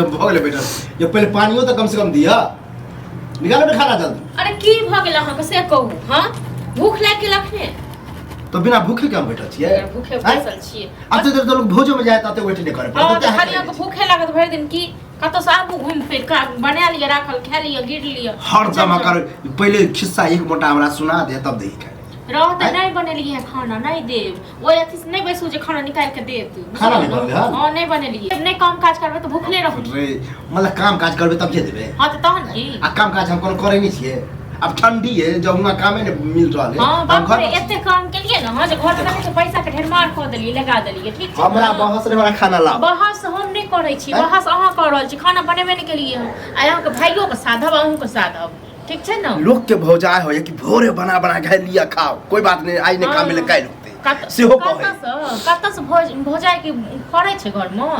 भगले बेटा ये पहले पानियो तो कम से कम दिया निकाल बे खाना जल्दी। अरे की भगला हम से कहू हां भूख लाग के रखने तो बिना भूखे क्या बैठा छिए भूखे बैसल छिए। अब तो लोग भोजो में जाए ताते वेट नहीं करे हां तो खाली हमको भूखे लागत भर दिन की कतो साबु घूम फिर का बना लिया राखल खा लिया गिर लिया हर जमा कर पहले खिस्सा एक मोटा हमरा सुना दे तब दे खाए रह त नहीं बनेली है खाना नहीं देव वो अथी से नहीं बैसू जे खाना निकाल के दे तू खाना नहीं बनले हां नहीं बनेली नहीं काम काज करबे तो भूखले रहू रे मतलब काम काज करबे तब जे देबे हां तो तहन की आ काम काज हम कोन करे नहीं छिए अब ठंडी है जब हुआ कामे ने मिल रहा है हां बाप रे एते काम के लिए ना जे घर में के पैसा के ढेर मार ख देली लगा देली ठीक छै हमरा बहस रे हमरा खाना ला बहस हम नहीं करै छी बहस अहाँ कर रहल छी खाना बनेबे नहीं के लिए आ अहाँ के भाइयो के साधब अहू के साधब ठीक छै ना लोग के भौजाय हो कि भोरे बना बना के लिया खाओ कोई बात नहीं आई ने काम मिले काई रुकते सेहो कहे कत से भौजाय के करे छै घर में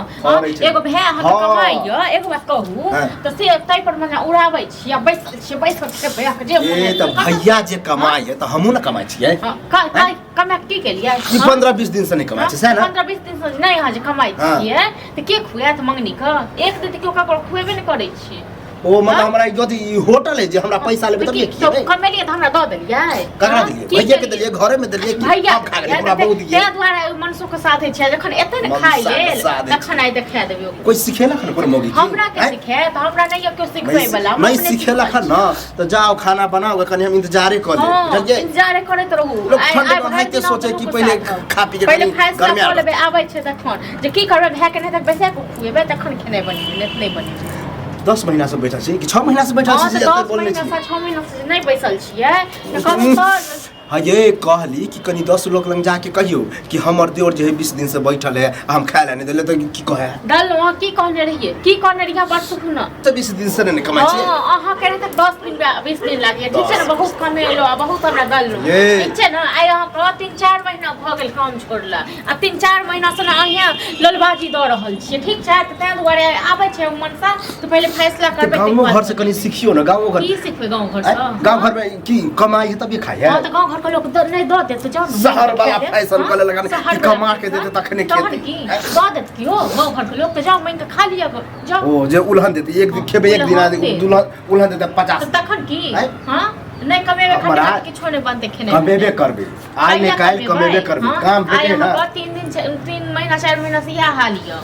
एगो भै अहाँ के कमाइया एगो बात कहू तो से तै पर मने उड़ाबै छी आ बैस के भै जे ए त भैया जे कमाय है त हमहु न कमाय छियै कमाय की के लिए 15-20 दिन से नहीं कमाय छै ना 15-20 दिन से नहीं हां जे कमाय छियै त के खुआत मंगनी क एक दिन त केओ ककरो खुएबे नहीं करै छी ओ मतलब हमरा यदि होटल है जे हमरा पैसा लेबे तब ये तो कमेलिए त हमरा द देलियै ककरा देलियै भैया के देलियै घरे में देलियै कि आप खा गेलियै हमरा बहुत दिए ते द्वारा मनसो के साथे छै जखन एते ने खाइ लेल तखन आई देखा देबियो कोई सिखेलक न पर मोगी हमरा के सिखे त हमरा नहीं क्यों सिखबै वाला नहीं सिखेलक न तो जाओ खाना बनाओ कनी हम इंतजारे कर ले जल्दी इंतजारे करैत रहू लोग ठंड में खाइते सोचे कि पहले खा पी के पहले फैसला कर लेबे आबै छै तखन जे की करबै भै के नहीं तक बैसा के खुएबे तखन खेने बनी नहीं बनी 10 महीना से बैठा छी कि 6 महीना से बैठा छी एते बोलने छी 6 महीना से नहीं बैसल छियै त कहू त हाँ ये कहली कि कनी 10 लोग लंग जाके कहियो कि हमर देवर जे 20 दिन से बैठल है हम खाए ला नहीं देले तो की कहे दल वहां की कहने रहिए बात सुन तो 20 दिन से नहीं कमाई छी हां अहाँ करे त 10 दिन 20 दिन लागे ठीक छै ना बहुत कमेलो बहुत हमरा दल ठीक छै ना आइ अहाँ को 3-4 महीना भ गेल काम छोड़ला आ 3-4 महीना से ना अहाँ ललबाजी द रहल छी ठीक छै त तै दुआरे आबै छै मनसा तो पहले फैसला करबे गांव घर से कनी सीखियो ना गांव घर की सीखबे गांव घर से गांव घर में की कमाई है तब ये खाए हां त गांव घर के लोग नहीं दो दे तो जाओ शहर वाला फैशन करे लगा कि कमा के देते तखने खेती दो दे क्यों गांव घर के लोग तो जाओ मैं खा लिया जाओ ओ जे उल्हन देते एक दिन खेबे एक दिन आदि उल्हन देते 50 तो तखन की हां नहीं कमेबे खाली किछो नहीं बनते खेने कमेबे करबे आज ने काल कमेबे करबे काम भेटे ना 3 महीना 4 महीना से यह हाल है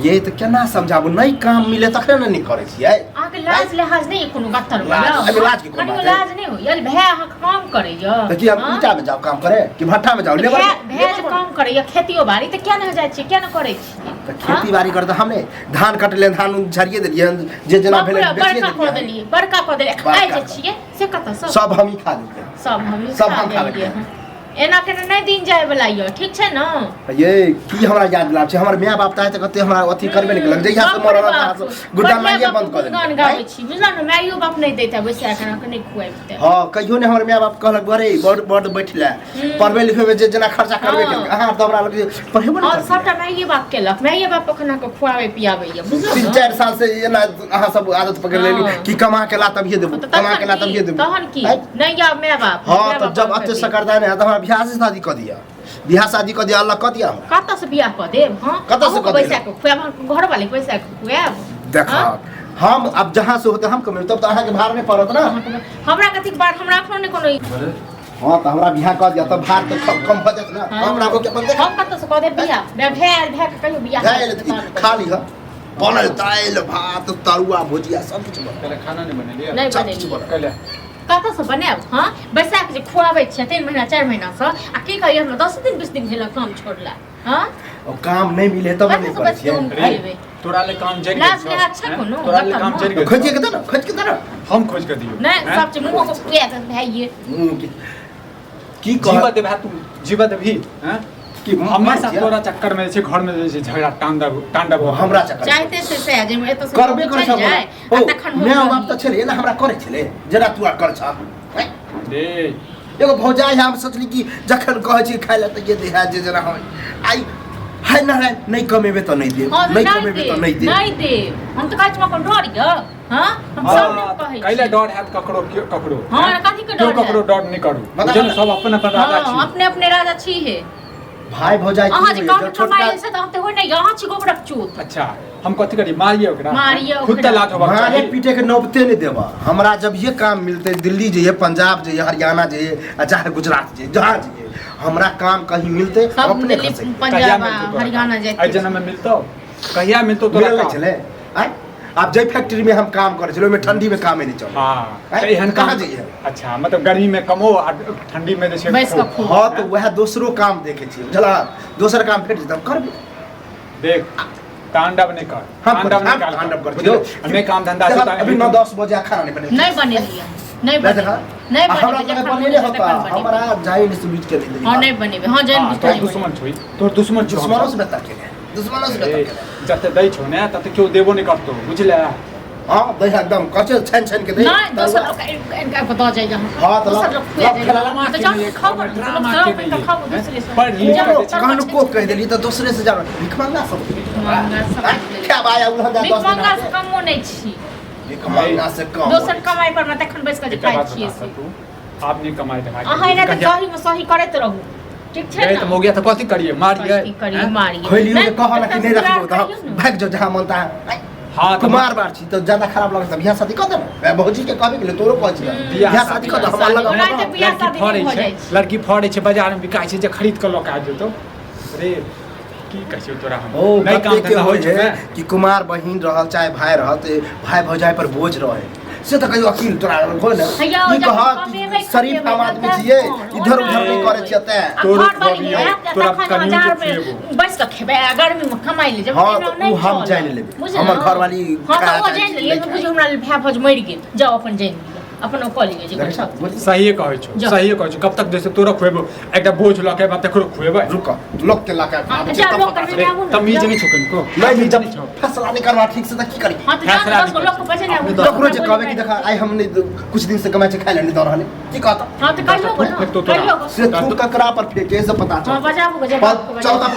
ये तो केना समझाबू नहीं काम मिले तखने न नहीं करे छियै आके लाज लिहाज नहीं कोनो गत्तर वाला अभी लाज की कोनो बात लाज नहीं हो यार भै अहाँ काम करैया त की हम ईटा में जाओ काम करे कि भट्ठा में जाओ लेबर भै जे काम करैया खेतियो बाड़ी त क्या न जाय छी क्या न करै छी त खेती बाड़ी कर त हमने धान कटले धान झरिए देलिए जे जना भेले बड़का क देलिए खाइ जे छियै से कत सब हम ही खा लेलिए सब हम खा लेलिए एना के नहीं दिन जाय वाला यो ठीक छै ना ये की हमरा याद लाभ छै हमर माय बाप त त कते हमरा अथी करबे नहीं जइया से मरल त गुड्डा माइया बंद कर देलिए गान गाबै छी बुझल न माइयो बाप नहीं देता बैसा के नहीं खुआइते हां कहियो ने हमर माय बाप कहलक अरे बड़ बैठला पढ़बे लिखबे जे जना खर्चा करबे के अहाँ दबरा लगे पढ़बे नहीं और सबटा माइये बाप केलक माइये बाप ओखना के खुआबै पियाबै या बुझल 3-4 साल से ये ना अहाँ सब आदत पकड़ लेली कि कमा के ला तभिए देबो कमा के ला तभिए देबो तहन की नहीं या माय बाप हां तो जब अच्छे से करदा ने त हमरा बियाह से शादी कर दिया बियाह शादी कर दिया अल्लाह कर दिया कत से बियाह कर देब हां कत से कर पैसा के खुआब घर वाले पैसा के खुआब देखा हम अब जहां से होते हम कमे तब तो अहाँ के भार में पड़त ना हमरा कथि बात हमरा अपनो ने कोनो हां त हमरा बियाह कर दिया तब भार तो कम हो जात ना हमरा को के बंदे हम कत से कर दे बियाह भै के कहियो बियाह खा ली बनल दाल भात तरुआ भुजिया सब कुछ बन खाना नहीं बनेलिए नहीं बनेलिए कहले कत से बनाब हां बैसाख जे खुआबै छै 3 महीना 4 महीना से आ की कहियो हमरा 10 दिन 20 दिन भेल काम छोड़ला हां और काम नहीं मिले तब नहीं करे छै तोरा ले काम जरि लाज ले अच्छा कोनो तोरा ले काम जरि गेल खोज के दे ना हम खोज के दियो नहीं सब चीज मुंह को खुआ दे भाई की जीवा दे भाई तू जीवा दे भी हैं कि हमेशा तोरा चक्कर में छै घर में जे झगड़ा तांडव हमरा चक्कर चाहते से जे में एतो करबे करे सब ओ मैं बाप त छले ना हमरा करे छले जरा तू कर छ दे एगो भौजाई हम सोचली कि जखन कहै छी खाइ ला त ये देहा जे जरा होय आई है ना नहीं कमेबे तो नहीं दे नहीं कमेबे तो नहीं दे हम तो काच में कोन डर ग हां हम सब कहै कैले डर हैत ककरो हां कथि के डर ककरो डर नहीं करू जन सब अपन राजा छी अपने राजा छी है भाई भौजाई अहाँ जे की काम होइए, जब छोटका कमाइल से त हम त होय नै अहाँ छी गोबरक चूत। अच्छा हम कथी करी मारिए ओकरा मारिए खुद ओकरा। त लात होबाक मारे चाही पीटे के नौबते नहीं देवा। हमरा जब ये काम मिलते दिल्ली जाइए, पंजाब जाइए, हरियाणा जाइए, चाहे गुजरात जाइए, जहाँ जाइए हमरा काम कहीं मिलते सब अपने दिल्ली खसे पंजाब हरियाणा आई जाते। जन्म में मिलतो कहिया मिलतो तोरा मिलल काम? चले आय आप जय फैक्ट्री में हम काम करे चलो में ठंडी में काम ही नहीं चले। हाँ आय, तो एहन कहाँ काम जाइए? अच्छा मतलब गर्मी में कमो आ ठंडी में जैसे बैस के खो। खो। हाँ तो वह दूसरो काम देखे छी बुझला, दोसर काम फेट जेतम करबे। देख तांडव नहीं कर हम तांडव नहीं कर तांडव कर बुझलो हमें काम धंधा चल, से अभी 9-10 बजे खाना नहीं बने नहीं बनेलिए नहीं नहीं देखा बने नहीं हमरा बने तक बनेले होता हमरा जाई नहीं सुमित के दे। हां नहीं बनेबे हां जैन हाँ, तोर दुश्मन छोई तोर दुश्मन छौ दुश्मनों से बेहतर के दुश्मनों से बेहतर के जते दै छौ ने तते क्यों देबो नहीं करतो बुझले हां दही एकदम कचे छन छन के दे नहीं दोसर लोग इनका बता जाएगा हाँ, तो दोसर लब- लोग लब खुआ खेला जाएगा तो जाओ खाओ ड्रामा खाओ के लिए, खाओ हैं? दूसरे से पर ये जाओ, कहते- चलो, कहन चलो, को कह देली तो दूसरे से जाओ भिख मांगा सब मांगा सब। क्या बाया उलह जा भीख 10 मांगा से दिन कमो नहीं छी भिख मांगा से कम दोसर कमाई पर मैं तखन बैस के एकटा खाई बात छियै बता से तू आप नहीं कमाई धमाई अहाँ एना तऽ सही में सही करैत रहू ठीक छै गए तो हो गया तो कथी करिए मारिए कथी करिए हैं? मारिए खोली में कहा ना कि नहीं सुधार रखबो तो करियौ न। भाग जो जहां मनता है हाँ तो कुमार बार छी तो ज्यादा खराब लगे तब बियाह शादी कर दे मैं बहुजी के कहबे के लिए तोरो कहै छी बियाह शादी कर दे हमरा शादी लगा कराय तऽ बियाह लड़की शादी फड़ै नहीं हो छै जाइ छै लड़की फड़ै छै बाजार में बिकाय छै जे खरीद के लऽ के आबि जेतौ अरे की कहै छै तोरा हम ओ नहीं काम कते के धंधा होय होइ छै है कि कुमार बहिन रहल चाहे भाई रहल तो भाई भौजाई पर बोझ रहे से तो कहियो अकील तोरा हो ना हैया, ई जब कहा कमेबै, कि शरीफ खटेबै, हम आदमी तब छियै कोन? इधर उधर नहीं ओना। करे छियै ते आ तोरो घर वाली खुआबियौ, है, तोरा तखन कनियो हजार के में खुएबौ। बैस के खेबै आ गर्मी में कमाई ले जब हाँ, एना तो नहीं उ हम चलत। जानि लेबै। बुझलौ? हमर घरवाली हाँ कहा तो वो जानि जानि लेबै। लेबै बुझ हमरा भाय भौज मरि गेल जाओ अपन जानि लिअ अपन ओ कऽ लिअ जे देखै छौ, करछौ। बोली। सही कहै छौ जा। सही कहै छौ कब तक जैसे तोरा खुएबो एकटा बोझ लऽ के बाद तकरो खुएबै रुक लोग के लाका हाँ, तो जा, लोग करबे अरे, आबू न, तमीज जा। नहीं छौ कनको नहीं जब नहीं छौ फैसला नहीं करवा ठीक से तो की करी हाँ तो फैसला जा नहीं 10 लोग के बचे ना अपने वो ककरो जे बोली कहबे कि बैठ। देखा आई हमने कुछ दिन से कमाई छै खाइ ले नहीं दऽ रहले की कहता हाँ तो कहियो फेंक तो तोरा। कहियो से तू ककरा पर फेंके से पता हाँ चल बजाबू के जब चौथा